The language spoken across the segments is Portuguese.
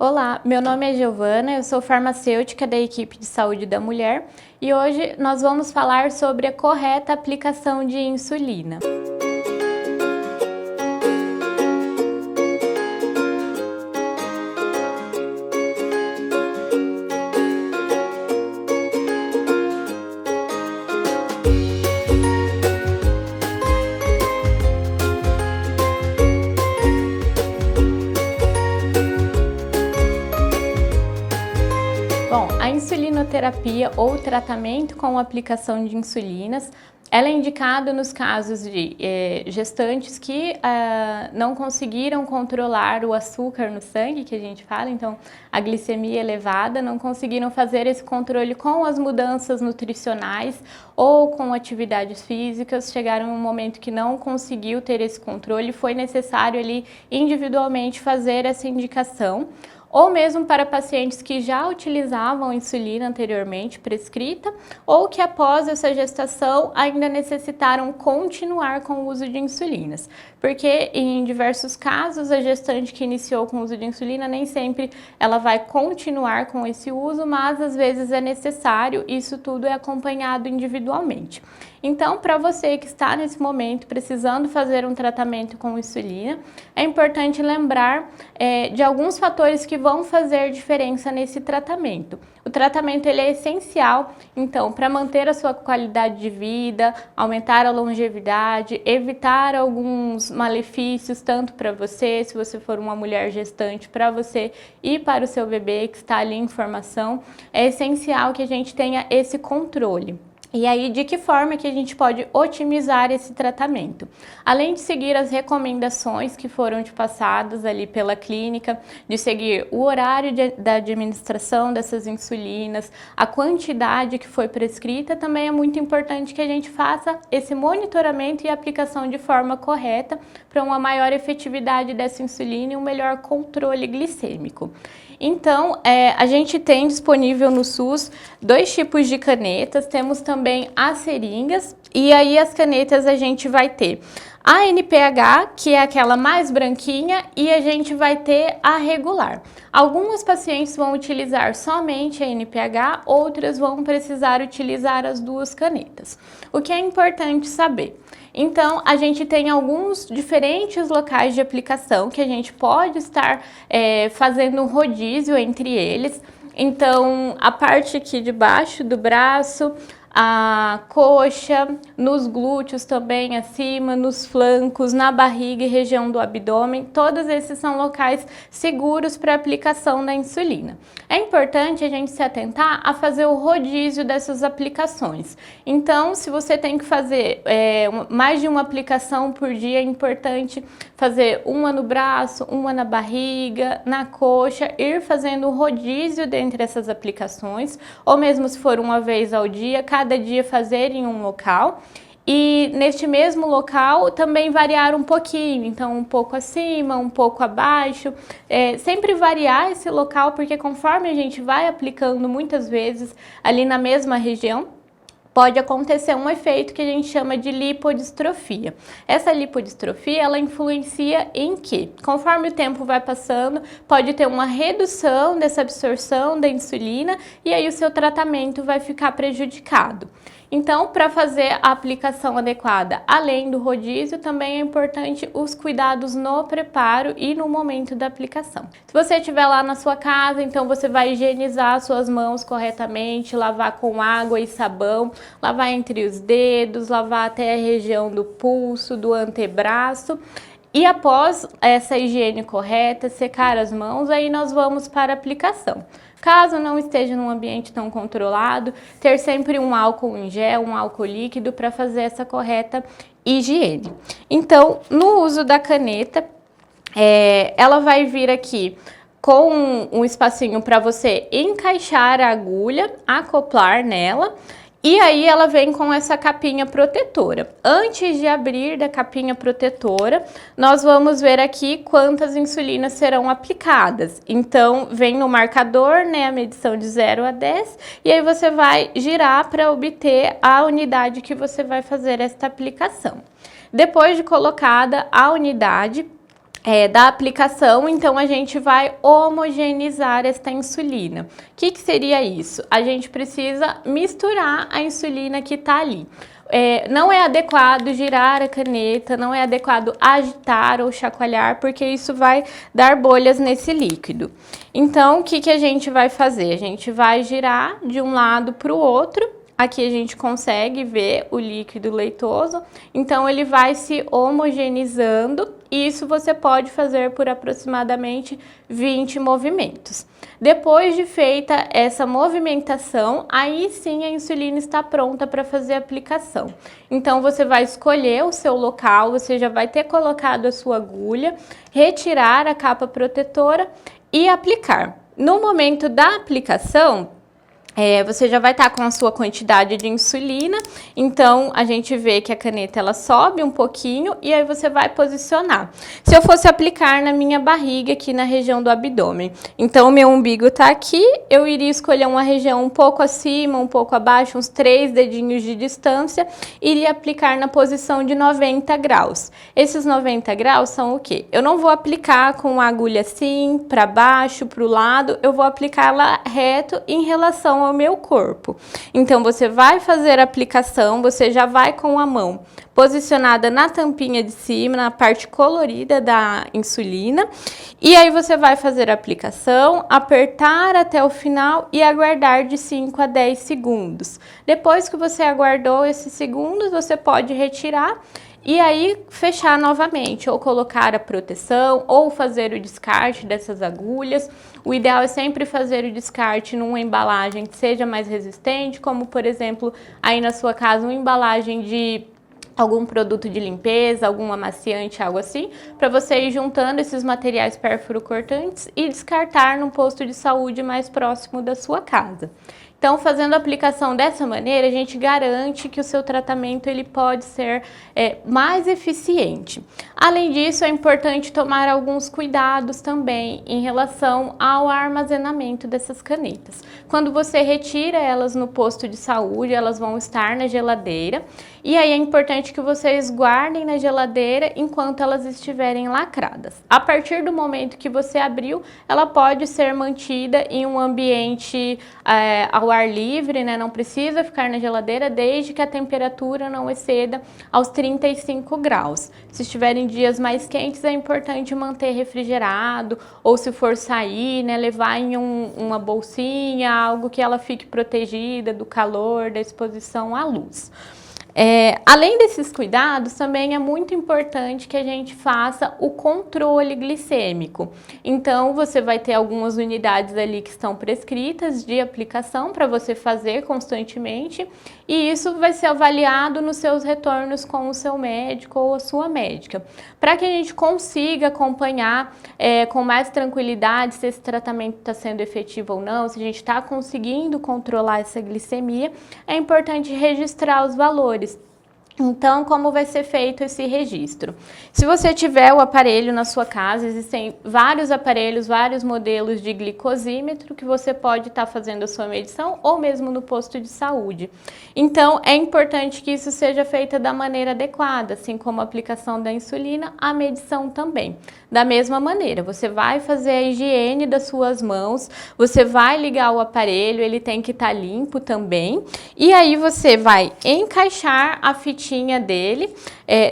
Olá, meu nome é Giovana, eu sou farmacêutica da equipe de saúde da mulher e hoje nós vamos falar sobre a correta aplicação de insulina. Bom, a insulinoterapia ou tratamento com aplicação de insulinas, ela é indicada nos casos de gestantes que não conseguiram controlar o açúcar no sangue, que a gente fala, então a glicemia elevada, não conseguiram fazer esse controle com as mudanças nutricionais ou com atividades físicas, chegaram em um momento que não conseguiu ter esse controle, foi necessário ali individualmente fazer essa indicação. Ou mesmo para pacientes que já utilizavam insulina anteriormente prescrita ou que após essa gestação ainda necessitaram continuar com o uso de insulinas. Porque em diversos casos a gestante que iniciou com o uso de insulina nem sempre ela vai continuar com esse uso, mas às vezes é necessário, isso tudo é acompanhado individualmente. Então, para você que está nesse momento precisando fazer um tratamento com insulina, é importante lembrar de alguns fatores que vão fazer diferença nesse tratamento. O tratamento ele é essencial, então, para manter a sua qualidade de vida, aumentar a longevidade, evitar alguns malefícios, tanto para você, se você for uma mulher gestante, para você e para o seu bebê que está ali em formação, é essencial que a gente tenha esse controle. E aí, de que forma que a gente pode otimizar esse tratamento? Além de seguir as recomendações que foram te passadas ali pela clínica, de seguir o horário da administração dessas insulinas, a quantidade que foi prescrita, também é muito importante que a gente faça esse monitoramento e aplicação de forma correta para uma maior efetividade dessa insulina e um melhor controle glicêmico. Então, a gente tem disponível no SUS 2 tipos de canetas, temos também as seringas e aí as canetas a gente vai ter a NPH, que é aquela mais branquinha, e a gente vai ter a regular. Algumas pacientes vão utilizar somente a NPH, outras vão precisar utilizar as 2 canetas. O que é importante saber? Então, a gente tem alguns diferentes locais de aplicação que a gente pode estar fazendo um rodízio entre eles. Então, a parte aqui de baixo do braço, a coxa, nos glúteos também acima, nos flancos, na barriga e região do abdômen, todos esses são locais seguros para aplicação da insulina. É importante a gente se atentar a fazer o rodízio dessas aplicações. Então, se você tem que fazer mais de uma aplicação por dia, é importante fazer uma no braço, uma na barriga, na coxa, ir fazendo o rodízio dentre essas aplicações, ou mesmo se for uma vez ao dia, cada dia fazer em um local. E neste mesmo local também variar um pouquinho, então um pouco acima, um pouco abaixo, sempre variar esse local, porque conforme a gente vai aplicando muitas vezes ali na mesma região, pode acontecer um efeito que a gente chama de lipodistrofia. Essa lipodistrofia, ela influencia em que? Conforme o tempo vai passando, pode ter uma redução dessa absorção da insulina e aí o seu tratamento vai ficar prejudicado. Então, para fazer a aplicação adequada, além do rodízio, também é importante os cuidados no preparo e no momento da aplicação. Se você estiver lá na sua casa, então você vai higienizar suas mãos corretamente, lavar com água e sabão, lavar entre os dedos, lavar até a região do pulso, do antebraço. E após essa higiene correta, secar as mãos, aí nós vamos para a aplicação. Caso não esteja num ambiente tão controlado, ter sempre um álcool em gel, um álcool líquido para fazer essa correta higiene. Então, no uso da caneta, ela vai vir aqui com um espacinho para você encaixar a agulha, acoplar nela. E aí ela vem com essa capinha protetora. Antes de abrir da capinha protetora, nós vamos ver aqui quantas insulinas serão aplicadas. Então, vem no marcador, né, a medição de 0 a 10, e aí você vai girar para obter a unidade que você vai fazer esta aplicação. Depois de colocada a unidade, da aplicação, então a gente vai homogeneizar esta insulina. O que seria isso? A gente precisa misturar a insulina que está ali. Não é adequado girar a caneta, não é adequado agitar ou chacoalhar, porque isso vai dar bolhas nesse líquido. Então, o que a gente vai fazer? A gente vai girar de um lado para o outro. Aqui a gente consegue ver o líquido leitoso, então ele vai se homogeneizando e isso você pode fazer por aproximadamente 20 movimentos. Depois de feita essa movimentação, aí sim a insulina está pronta para fazer a aplicação. Então você vai escolher o seu local, você já vai ter colocado a sua agulha, retirar a capa protetora e aplicar. No momento da aplicação, você já vai estar com a sua quantidade de insulina, então a gente vê que a caneta ela sobe um pouquinho e aí você vai posicionar. Se eu fosse aplicar na minha barriga, aqui na região do abdômen, então o meu umbigo está aqui, eu iria escolher uma região um pouco acima, um pouco abaixo, uns 3 dedinhos de distância, iria aplicar na posição de 90 graus. Esses 90 graus são o quê? Eu não vou aplicar com a agulha assim, para baixo, para o lado, eu vou aplicar lá reto em relação ao meu corpo. Então você vai fazer a aplicação, você já vai com a mão posicionada na tampinha de cima, na parte colorida da insulina, e aí você vai fazer a aplicação, apertar até o final e aguardar de 5 a 10 segundos. Depois que você aguardou esses segundos, você pode retirar e aí fechar novamente, ou colocar a proteção, ou fazer o descarte dessas agulhas. O ideal é sempre fazer o descarte numa embalagem que seja mais resistente, como por exemplo, aí na sua casa, uma embalagem de algum produto de limpeza, algum amaciante, algo assim, para você ir juntando esses materiais pérfuro-cortantes e descartar num posto de saúde mais próximo da sua casa. Então, fazendo a aplicação dessa maneira, a gente garante que o seu tratamento ele pode ser mais eficiente. Além disso, é importante tomar alguns cuidados também em relação ao armazenamento dessas canetas. Quando você retira elas no posto de saúde, elas vão estar na geladeira. E aí é importante que vocês guardem na geladeira enquanto elas estiverem lacradas. A partir do momento que você abriu, ela pode ser mantida em um ambiente ao ar livre, né? Não precisa ficar na geladeira desde que a temperatura não exceda aos 35 graus. Se estiverem dias mais quentes, é importante manter refrigerado, ou se for sair, né, levar em uma bolsinha, algo que ela fique protegida do calor, da exposição à luz. Além desses cuidados, também é muito importante que a gente faça o controle glicêmico. Então, você vai ter algumas unidades ali que estão prescritas de aplicação para você fazer constantemente, e isso vai ser avaliado nos seus retornos com o seu médico ou a sua médica, para que a gente consiga acompanhar com mais tranquilidade se esse tratamento está sendo efetivo ou não, se a gente está conseguindo controlar essa glicemia. É importante registrar os valores. Então, como vai ser feito esse registro? Se você tiver o aparelho na sua casa, existem vários aparelhos, vários modelos de glicosímetro que você pode estar fazendo a sua medição ou mesmo no posto de saúde. Então, é importante que isso seja feito da maneira adequada, assim como a aplicação da insulina, a medição também. Da mesma maneira, você vai fazer a higiene das suas mãos, você vai ligar o aparelho, ele tem que estar limpo também, e aí você vai encaixar a fitinha dele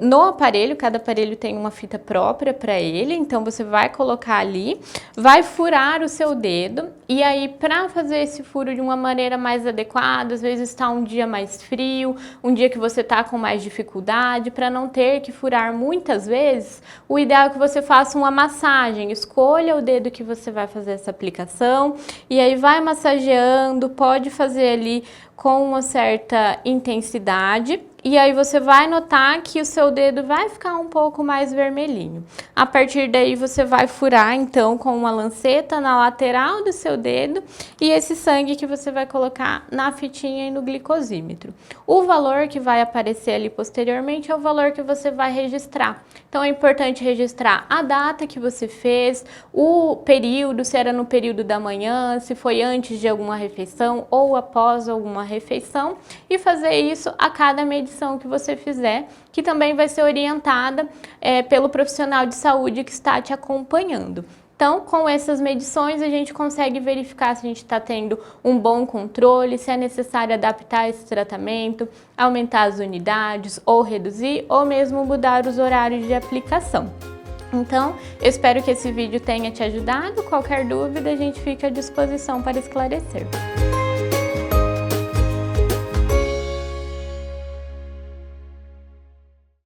no aparelho. Cada aparelho tem uma fita própria para ele, então você vai colocar ali, vai furar o seu dedo, e aí para fazer esse furo de uma maneira mais adequada, às vezes está um dia mais frio, um dia que você está com mais dificuldade, para não ter que furar muitas vezes, o ideal é que você faça uma massagem, escolha o dedo que você vai fazer essa aplicação, e aí vai massageando, pode fazer ali com uma certa intensidade, e aí você vai notar que o seu dedo vai ficar um pouco mais vermelhinho. A partir daí você vai furar então com uma lanceta na lateral do seu dedo, e esse sangue que você vai colocar na fitinha e no glicosímetro. O valor que vai aparecer ali posteriormente é o valor que você vai registrar. Então é importante registrar a data que você fez, o período, se era no período da manhã, se foi antes de alguma refeição ou após alguma refeição, e fazer isso a cada medição medição que você fizer, que também vai ser orientada pelo profissional de saúde que está te acompanhando. Então, com essas medições, a gente consegue verificar se a gente está tendo um bom controle, se é necessário adaptar esse tratamento, aumentar as unidades, ou reduzir, ou mesmo mudar os horários de aplicação. Então, eu espero que esse vídeo tenha te ajudado. Qualquer dúvida, a gente fica à disposição para esclarecer.